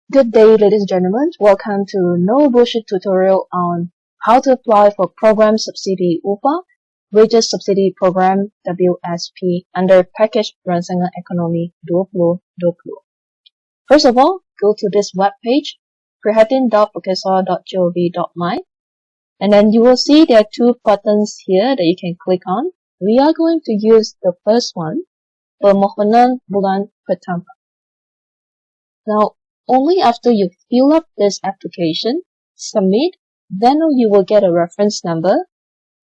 Good day, ladies and gentlemen. Welcome to No Bullshit tutorial on how to apply for Program Subsidy UPA Wages Subsidy Program WSP under Package Rancangan Ekonomi 2020. First of all, go to this webpage, prihatin.perkeso.gov.my, and then you will see there are two buttons here that you can click on. We are going to use the first one, Permohonan Bulan Pertama. Now, only after you fill up this application, submit, then you will get a reference number.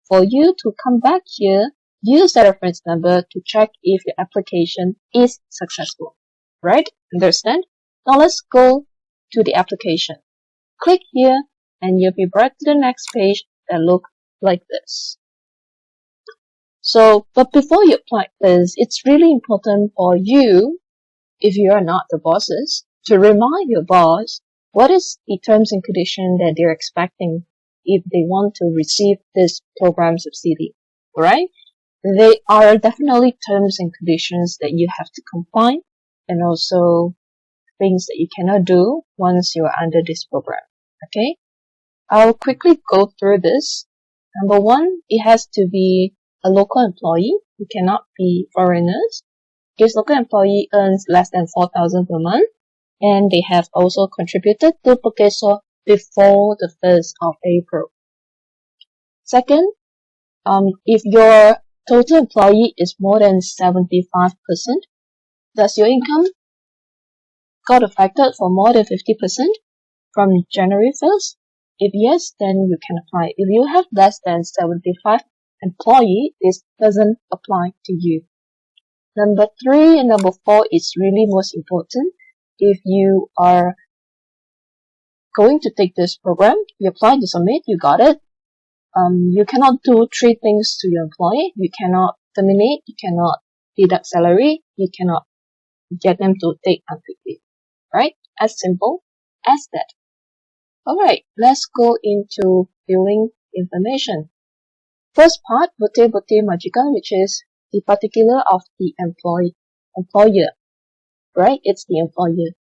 For you to come back here, use that reference number to check if your application is successful. Right? Understand? Now let's go to the application. Click here and you'll be brought to the next page that look like this. So, but before you apply this, it's really important for you, if you are not the bosses, to remind your boss what is the terms and conditions that they're expecting if they want to receive this program subsidy, right? They are definitely terms and conditions that you have to comply, and also things that you cannot do once you're under this program, okay? I'll quickly go through this. Number one, it has to be a local employee. You cannot be foreigners. This local employee earns less than 4,000 per month, and they have also contributed to PERKESO before the 1st of April. Second, if your total employee is more than 75%, does your income got affected for more than 50% from January 1st? If yes, then you can apply. If you have less than 75 employee, this doesn't apply to you. Number 3 and number 4 is really most important. If you are going to take this program, you apply, you submit, you got it. You cannot do 3 things to your employee. You cannot terminate, you cannot deduct salary, you cannot get them to take unpaid leave. Right? As simple as that. Alright, let's go into filling information. First part, bote-bote majikan, which is the particular of the employer. Right? It's the employer.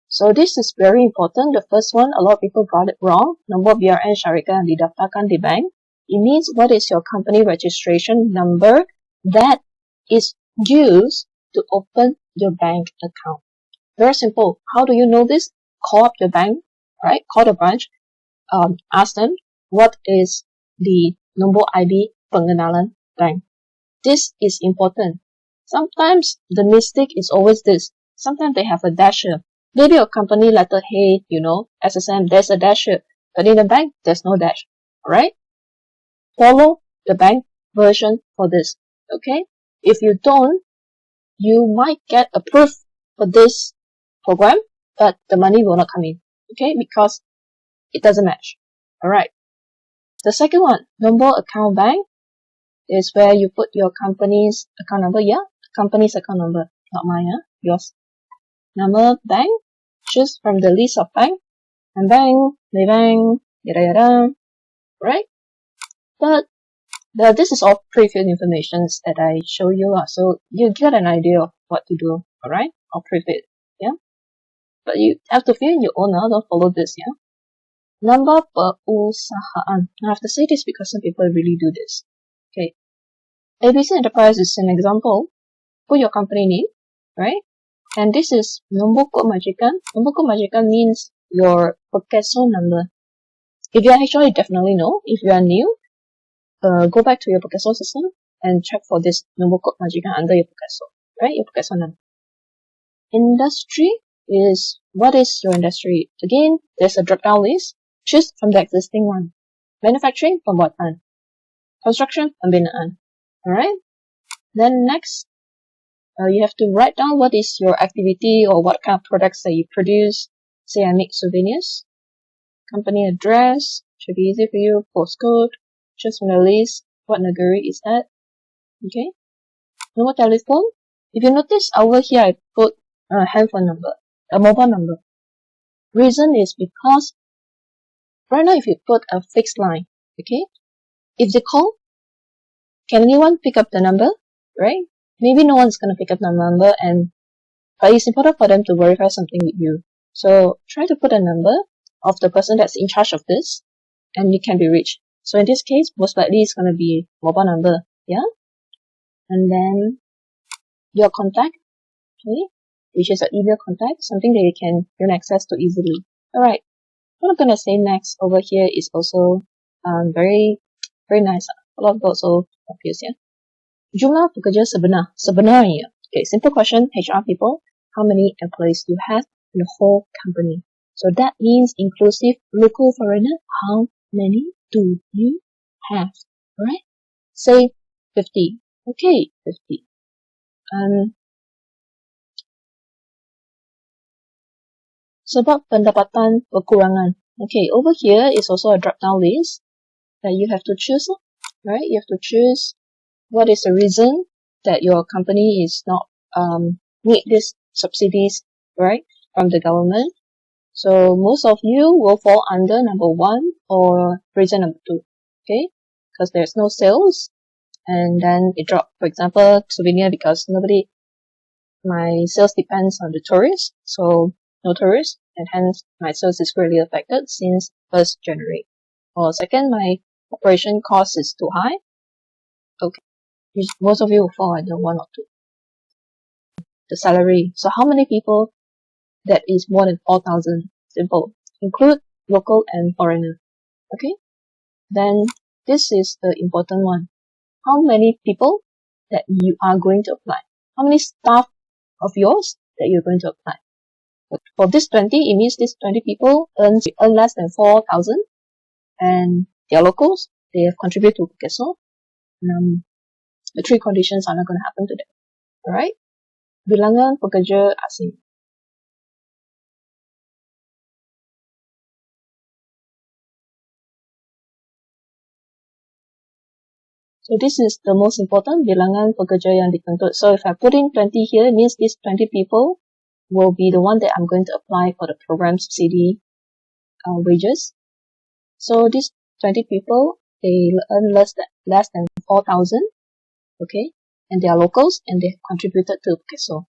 So this is very important. The first one, a lot of people got it wrong. Nombor BRN syarikat yang didaftarkan di bank. It means what is your company registration number that is used to open your bank account. Very simple. How do you know this? Call up your bank, right? Call the branch. Ask them what is the nombor ID pengenalan bank. This is important. Sometimes the mistake is always this. Sometimes they have a dasher. Maybe your company letterhead, SSM, there's a dasher. But in the bank, there's no dash. Alright? Follow the bank version for this. Okay? If you don't, you might get approved for this program, but the money will not come in. Okay? Because it doesn't match. Alright. The second one, nombor account bank, is where you put your company's account number. Yeah? Company's account number. Not mine, yours. Nama bank, choose from the list of bank, and bank, Maybank, yada yada, right? But this is all pre-filled information that I show you, so you get an idea of what to do, alright? Or pre-filled, yeah? But you have to fill in your own, don't follow this, yeah? Number perusahaan. I have to say this because some people really do this. Okay. ABC Enterprise is an example. Put your company name, right? And this is nombor kod majikan. Nombor kod majikan means your PERKESO number. If you are HR, you definitely know. If you are new, go back to your PERKESO system and check for this nombor kod majikan under your PERKESO, right? Your PERKESO number. Industry is, what is your industry? Again, there's a drop-down list. Choose from the existing one. Manufacturing, pembuatan. Construction, pembinaan. Alright? Then next, you have to write down what is your activity or what kind of products that you produce. Say I make souvenirs. Company address, should be easy for you. Postcode, choose from the list. What negeri is that? Okay. Nomor telephone. If you notice over here, I put a handphone number, a mobile number. Reason is because right now if you put a fixed line, okay, if they call, can anyone pick up the number, right? Maybe no one's going to pick up the number, but it's important for them to verify something with you. So try to put a number of the person that's in charge of this, and it can be reached. So in this case, most likely it's going to be mobile number, yeah? And then your contact, okay, which is an email contact, something that you can gain access to easily. Alright, what I'm going to say next over here is also very nice. A lot of also appears here. Jumlah pekerja sebenarnya. Okay, simple question, HR people, how many employees do you have in the whole company? So that means inclusive local foreigner, how many do you have? Alright? Say 50. Okay, 50. Sebab pendapatan kekurangan. Okay, over here is also a drop-down list that you have to choose, right? You have to choose what is the reason that your company is not need these subsidies, right, from the government. So most of you will fall under number 1 or reason number 2, okay? Because there's no sales, and then it dropped. For example, souvenir, because my sales depends on the tourists, so no tourists, and hence my sales is greatly affected since 1st January. Or second, my operation cost is too high. Okay, most of you will fall under 1 or 2. The salary. So how many people that is more than 4,000? Simple. Include local and foreigner. Okay? Then this is the important one. How many people that you are going to apply? How many staff of yours that you're going to apply? For this 20, it means these 20 people earn less than 4,000, and they are locals. They have contributed to PERKESO. The 3 conditions are not going to happen to them. Alright? Bilangan pekerja asing. So this is the most important, bilangan pekerja yang dituntut. So if I put in 20 here, it means these 20 people will be the one that I'm going to apply for the program subsidy wages. So these 20 people, they earn less than 4,000, okay? And they are locals, and they have contributed to PERKESO.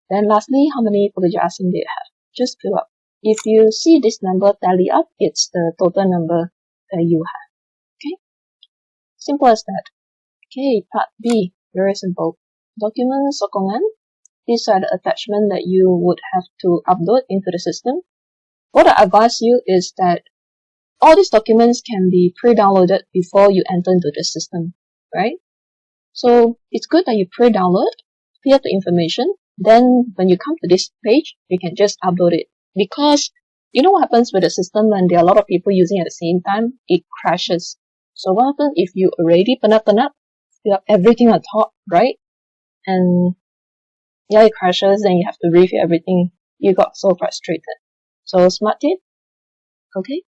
Then lastly, how many pekerja asing do you have? Just fill up. If you see this number tally up, it's the total number that you have. Okay? Simple as that. Okay, part B. Very simple. Document sokongan. These are the attachments that you would have to upload into the system. What I advise you is that all these documents can be pre-downloaded before you enter into the system, right? So it's good that you pre-download, fill out the information, then when you come to this page, you can just upload it. Because you know what happens with the system when there are a lot of people using at the same time? It crashes. So what happens if you already penat, fill up everything on top, right? And yeah, it crashes, then you have to refill everything. You got so frustrated. So smart tip, okay?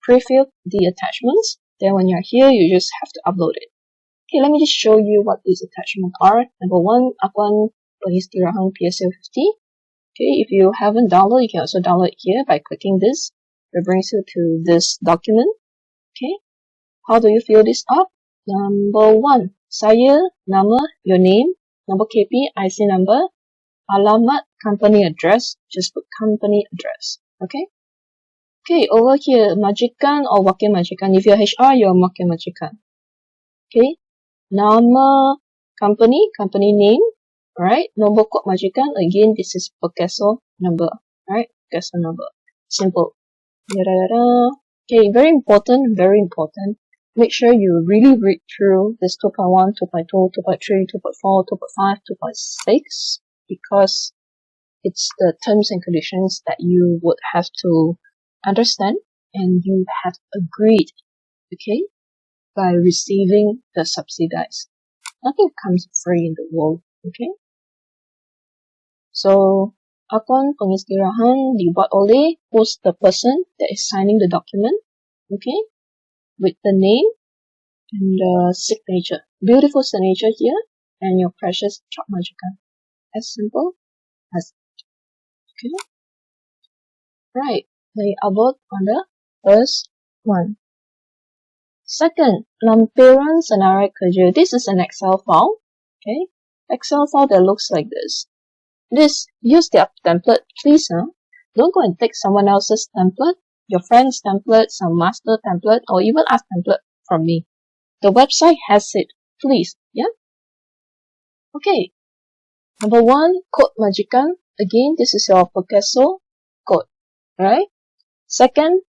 Pre-fill the attachments. Then when you're here, you just have to upload it. Okay, let me just show you what these attachments are. Number 1, Akuan Pengistirahan PSL 50. Okay, if you haven't downloaded, you can also download it here by clicking this. It brings you to this document. Okay, how do you fill this up? Number 1, saya, nama, your name, number KP, IC number, alamat, company address, just put company address. Okay? Okay, over here, majikan or wakil majikan. If you're HR, you're wakil majikan. Okay, nama company name, right? Nombor kod majikan, again, this is PERKESO number, right? PERKESO number. Simple. Okay, very important. Make sure you really read through this 2.1, 2.2, 2.3, 2.4, 2.5, 2.6, because it's the terms and conditions that you would have to understand and you have agreed, okay, by receiving the subsidies. Nothing comes free in the world, okay? So, akun pengistirahan dibuat oleh who's the person that is signing the document, okay, with the name and the signature. Beautiful signature here, and your precious job majikan. As simple as that, okay? Right, they upload on the first one. Second, lampiran senarai kerja. This is an Excel file, okay? Excel file that looks like this. Use the template, please. Don't go and take someone else's template, your friend's template, some master template, or even ask template from me. The website has it. Please, yeah? Okay. Number 1, code Majikan. Again, this is your PERKESO code, right? Second,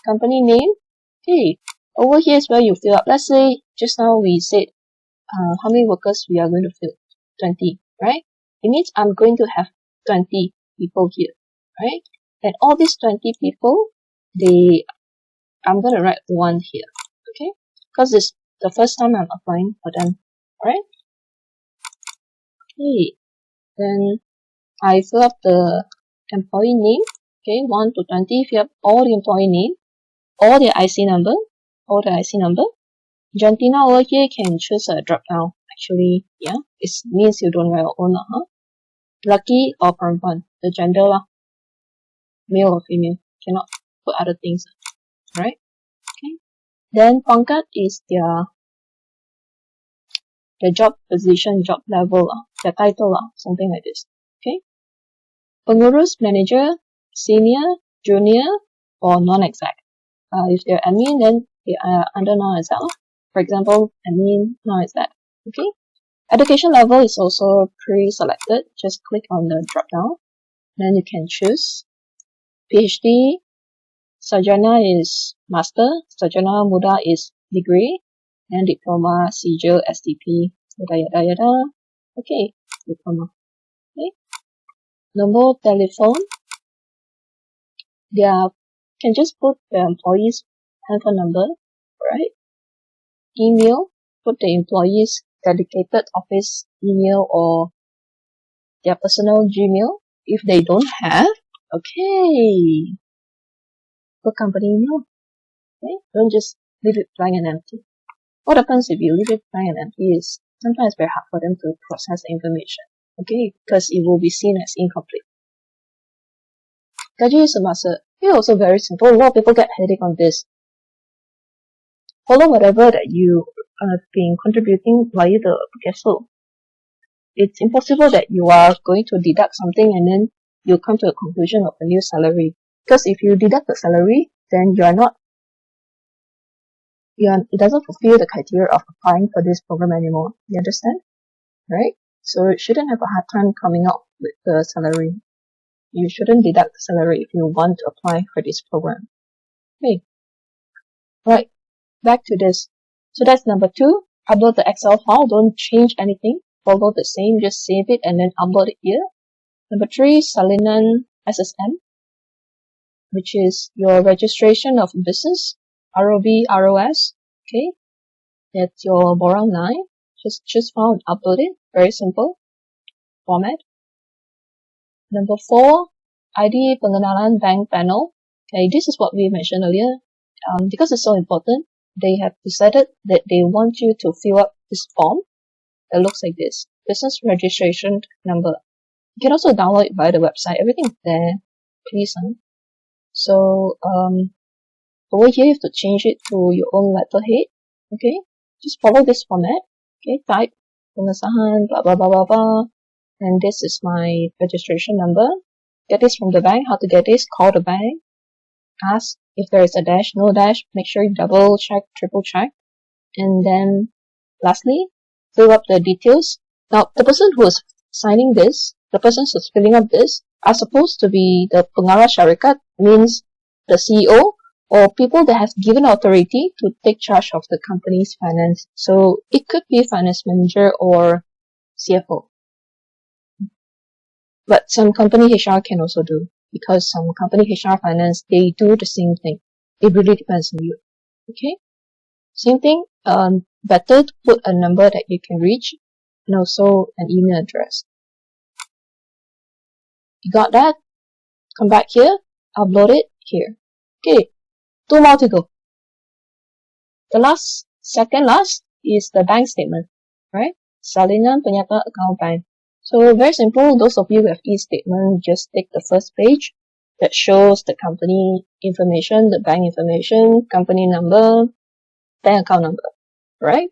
company name. Okay, over here is where you fill up. Let's say just now we said how many workers we are going to fill. 20, right? It means I'm going to have 20 people here, right? And all these 20 people, I'm going to write 1 here, okay? Because it's the first time I'm applying for them, right? Okay, then I fill up the employee name, okay, 1 to 20, fill up all the employee name, all their IC number, Argentina over here can choose a drop down. Actually, yeah, it means you don't write your own, Lucky or perempuan, the gender lah, male or female, cannot put other things, right? Okay. Then pangkat is their job position, job level, their title, something like this. Okay. Pengurus, manager, senior, junior, or non-exec. If they're admin, then they are under non-exec. For example, admin, non-exec. Okay. Education level is also pre-selected. Just click on the drop down. Then you can choose PhD. Sarjana is master. Sarjana muda is degree. And diploma, sijil, STP, yada yada. Okay, diploma. Okay. Number telephone. Can just put the employee's handphone number, right? Email, put the employee's dedicated office email or their personal Gmail. If they don't have, okay, put company email. Okay, don't just leave it blank and empty. What happens if you leave it blank and empty is sometimes very hard for them to process the information. Okay, because it will be seen as incomplete. Gaji semasa. It's also very simple. A lot of people get headache on this. Follow whatever that you have been contributing via the PERKESO. It's impossible that you are going to deduct something and then you come to a conclusion of a new salary. Because if you deduct the salary, then it doesn't fulfill the criteria of applying for this program anymore. You understand? Right? So you shouldn't have a hard time coming up with the salary. You shouldn't deduct the salary if you want to apply for this program. Okay. Right. Back to this. So that's number 2. Upload the Excel file. Don't change anything. Follow the same. Just save it and then upload it here. Number 3, Salinan SSN, which is your registration of business, ROB, ROS. Okay. That's your Borang 9. Just choose file and upload it. Very simple. Format. Number 4, ID Pengenalan Bank Panel. Okay, this is what we mentioned earlier. Because it's so important, they have decided that they want you to fill up this form that looks like this. Business registration number. You can also download it via the website. Everything's there. Please. So, over here you have to change it to your own letterhead. Okay. Just follow this format. Okay. Type pengesahan, blah, blah, blah, blah, blah. And this is my registration number. Get this from the bank. How to get this? Call the bank. Ask if there is a dash, no dash. Make sure you double check, triple check. And then, lastly, fill up the details. Now, the person who is signing this, the person who's filling up this, are supposed to be the pengarah syarikat, means the CEO, or people that have given authority to take charge of the company's finance. So, it could be finance manager or CFO. But some company HR can also do, because some company HR finance, they do the same thing. It really depends on you. Okay? Same thing, better to put a number that you can reach, and also an email address. You got that? Come back here, upload it here. Okay, 2 more to go. The second last is the bank statement, right? Salinan Penyata Account Bank. So very simple. Those of you who have e-statement, just take the first page that shows the company information, the bank information, company number, bank account number, right?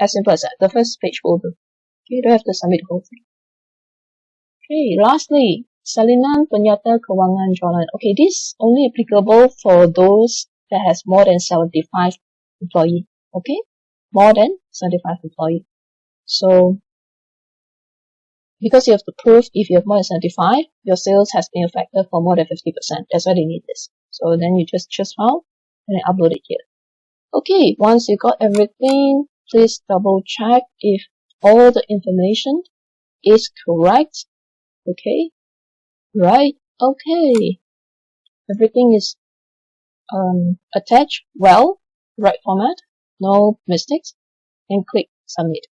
As simple as that. The first page will do. Okay, you don't have to submit the whole thing. Okay, lastly, Salinan Penyata Kewangan Jualan. Okay, this is only applicable for those that has more than 75 employee. Okay, more than 75 employee. So, because you have to prove if you have more than 75, your sales has been affected for more than 50%. That's why they need this. So then you just choose file and then upload it here. Okay, once you got everything, please double check if all the information is correct. Okay, right, okay. Everything is attached well, right format, no mistakes, and click submit.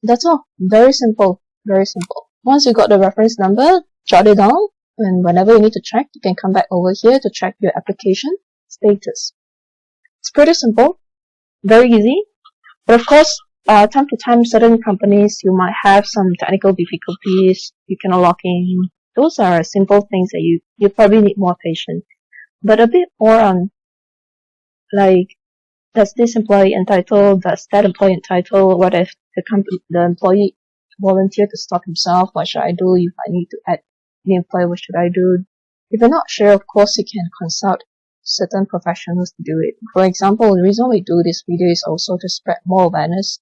That's all. Very simple, very simple. Once you got the reference number, jot it down, and whenever you need to check, you can come back over here to check your application status. It's pretty simple, very easy. But of course, time to time, certain companies, you might have some technical difficulties, you cannot log in. Those are simple things that you probably need more patience. But a bit more on, like, does this employee entitled, does that employee entitled, what if the employee volunteer to stop himself, what should I do if I need to add the employee, what should I do? If you're not sure, of course, you can consult certain professionals to do it. For example, the reason we do this video is also to spread more awareness.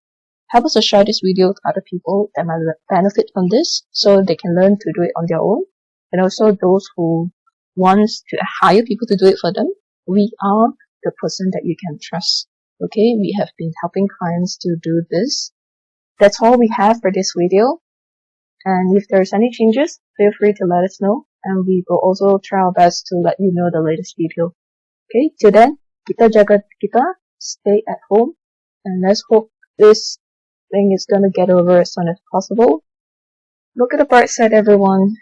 Help us to share this video to other people that might benefit from this so they can learn to do it on their own. And also those who wants to hire people to do it for them, we are the person that you can trust. Okay, we have been helping clients to do this. That's all we have for this video. And if there's any changes, feel free to let us know. And we will also try our best to let you know the latest video. Okay, till then, kita jaga kita, stay at home, and let's hope this thing is gonna get over as soon as possible. Look at the bright side, everyone.